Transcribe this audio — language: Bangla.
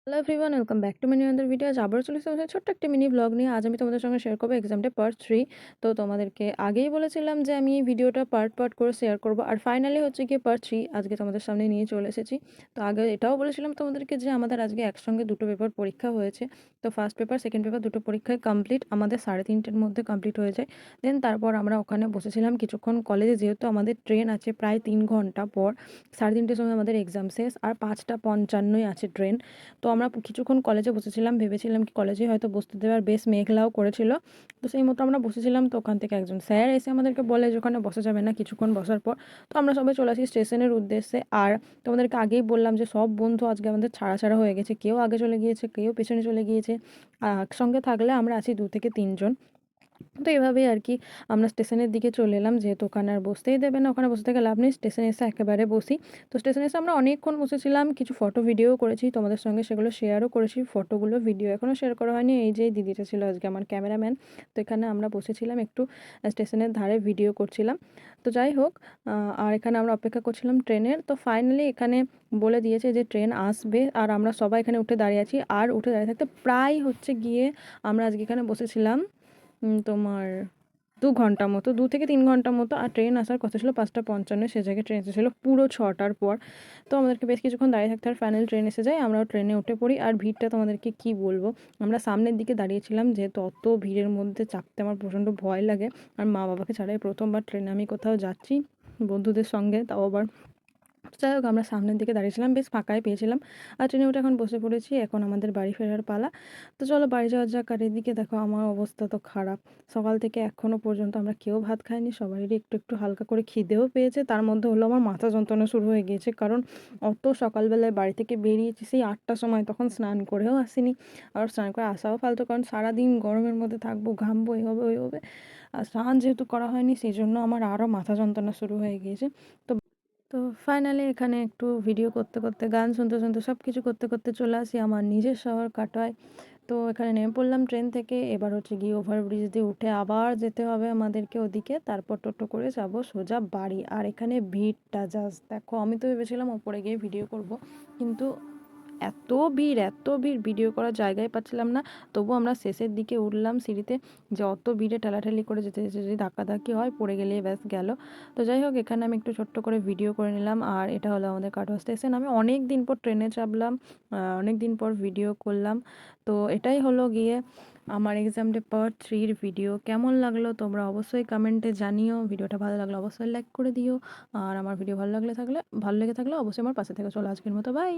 Hello everyone, welcome back to my new other video. আজ আবারও চলে এসেছি আমাদের ছোট্ট একটা মিনি ব্লগ নিয়ে। আজ আমি তোমাদের সঙ্গে শেয়ার করবো এক্সাম ডে পার্ট 3। তো তোমাদেরকে আগেই বলেছিলাম যে আমি এই ভিডিওটা পার্ট পার্ট করে শেয়ার করবো, আর ফাইনালি হচ্ছে গিয়ে পার্ট 3 আজকে তোমাদের সামনে নিয়ে চলে এসেছি। তো আগে এটাও বলেছিলাম তোমাদেরকে যে আমাদের আজকে একসঙ্গে দুটো পেপার পরীক্ষা হয়েছে। তো ফার্স্ট পেপার সেকেন্ড পেপার দুটো পরীক্ষায় কমপ্লিট, আমাদের 3:30-টের মধ্যে কমপ্লিট হয়ে যায়। দেন তারপর আমরা ওখানে বসেছিলাম কিছুক্ষণ কলেজে, যেহেতু আমাদের ট্রেন আছে প্রায় 3 ঘন্টা পর। 3:30-টের সময় আমাদের এক্সাম শেষ, আর 5:55 আছে ট্রেন। তো আমরা কিছুক্ষণ কলেজে বসেছিলাম, ভেবেছিলাম কি কলেজে হয়তো বসতে দেবে, আর বেশ মেঘলাও করেছিল। তো সেই মতো আমরা বসেছিলাম। তো ওখান থেকে একজন স্যার এসে আমাদেরকে বলে যে ওখানে বসা যাবে না কিছুক্ষণ বসার পর। তো আমরা সবাই চলে আসি স্টেশনের উদ্দেশ্যে। আর তোমাদেরকে আগেই বললাম যে সব বন্ধু আজকে আমাদের ছাড়া ছাড়া হয়ে গেছে, কেউ আগে চলে গিয়েছে, কেউ পেছনে চলে গিয়েছে। আর একসঙ্গে থাকলে আমরা আছি 2 থেকে 3 জন। তো এভাবেই আর কি আমরা স্টেশনের দিকে চলে এলাম, যেহেতু ওখানে আর বসতেই দেবে না, ওখানে বসে থেকে লাভ নেই, স্টেশনে এসে একেবারে বসি। তো স্টেশনে এসে আমরা অনেকক্ষণ বসেছিলাম, কিছু ফটো ভিডিও করেছি তোমাদের সঙ্গে, সেগুলো শেয়ারও করেছি। ফটোগুলো ভিডিও এখনও শেয়ার করা হয়নি। এই যে দিদিটা ছিল আজকে আমার ক্যামেরাম্যান। তো এখানে আমরা বসেছিলাম একটু স্টেশনের ধারে ভিডিও করছিলাম। তো যাই হোক, আর এখানে আমরা অপেক্ষা করছিলাম ট্রেনের। তো ফাইনালি এখানে বলে দিয়েছে যে ট্রেন আসবে, আর আমরা সবাই এখানে উঠে দাঁড়িয়ে আছি। আর উঠে দাঁড়িয়ে থাকতে প্রায় হচ্ছে গিয়ে আমরা আজকে এখানে বসেছিলাম তোমার 2 ঘন্টা মতো, 2 থেকে 3 ঘন্টা মতো। আর ট্রেন আসার কথা ছিল 5:55, সে জায়গায় ট্রেন এসেছিলো পুরো 6টার পর। তো আমাদেরকে বেশ কিছুক্ষণ দাঁড়িয়ে থাকতে হয়, ফাইনাল ট্রেন এসে যায়, আমরাও ট্রেনে উঠে পড়ি। আর ভিড়টা তোমাদেরকে কি বলবো, আমরা সামনের দিকে দাঁড়িয়েছিলাম, যেহেতু অত ভিড়ের মধ্যে চাপতে আমার প্রচণ্ড ভয় লাগে। আর মা বাবাকে ছাড়াই প্রথমবার ট্রেনে আমি কোথাও যাচ্ছি বন্ধুদের সঙ্গে, তাও আবার। যাই হোক, আমরা সামনের দিকে দাঁড়িয়েছিলাম, বেশ ফাঁকাই পেয়েছিলাম। আর ট্রেনে উঠে এখন বসে পড়েছি, এখন আমাদের বাড়ি ফেরার পালা। তো চলো বাড়ি যাওয়া যাক। আর এদিকে দেখো আমার অবস্থা তো খারাপ, সকাল থেকে এখনও পর্যন্ত আমরা কেউ ভাত খাইনি, সবারই একটু একটু হালকা করে খিদেও পেয়েছে। তার মধ্যে হলো আমার মাথা যন্ত্রণা শুরু হয়ে গিয়েছে, কারণ অত সকালবেলায় বাড়ি থেকে বেরিয়েছি সেই 8টার সময়, তখন স্নান করেও আসিনি। আর স্নান করে আসাও ফালতু, কারণ সারাদিন গরমের মধ্যে থাকবো, ঘামবো, এই হবে ওই হবে। আর স্নান যেহেতু করা হয়নি, সেই জন্য আমার আরও মাথা যন্ত্রণা শুরু হয়ে গিয়েছে। তো তো ফাইনালি এখানে একটু ভিডিও করতে করতে, গান শুনতে শুনতে, সব কিছু করতে করতে চলে আসি আমার নিজের শহর কাটোয়ায়। তো এখানে নেমে পড়লাম ট্রেন থেকে। এবার হচ্ছে গিয়ে ওভারব্রিজ দিয়ে উঠে আবার যেতে হবে আমাদেরকে ওদিকে, তারপর টোটো করে যাব সোজা বাড়ি। আর এখানে ভিড়টা জাস্ট দেখো, আমি তো ভেবেছিলাম ওপরে গিয়ে ভিডিও করব, কিন্তু এত ভিড় এত ভিড়, ভিডিও করার জায়গায় পাচ্ছিলাম না। তবু আমরা শেষের দিকে উঠলাম সিঁড়িতে, যে অত ভিড়ে ঠেলাঠেলি করে যেতে যেতে যদি ধাক্কাধাক্কি হয়, পড়ে গেলেই ব্যাস গেল। তো যাই হোক, এখানে আমি একটু ছোট্ট করে ভিডিও করে নিলাম। আর এটা হলো আমাদের কাটোয়া স্টেশন। আমি অনেক দিন পর ট্রেনে চাপলাম, অনেক দিন পর ভিডিও করলাম। তো এটাই হলো গিয়ে আমার এক্সাম ডে পার্ট 3-র ভিডিও। কেমন লাগলো তোমরা অবশ্যই কমেন্টে জানিও। ভিডিওটা ভালো লাগলে অবশ্যই লাইক করে দিও। আর আমার ভিডিও ভালো লেগে থাকলে অবশ্যই আমার পাশে থেকে চলো। আজকের মতো বাই।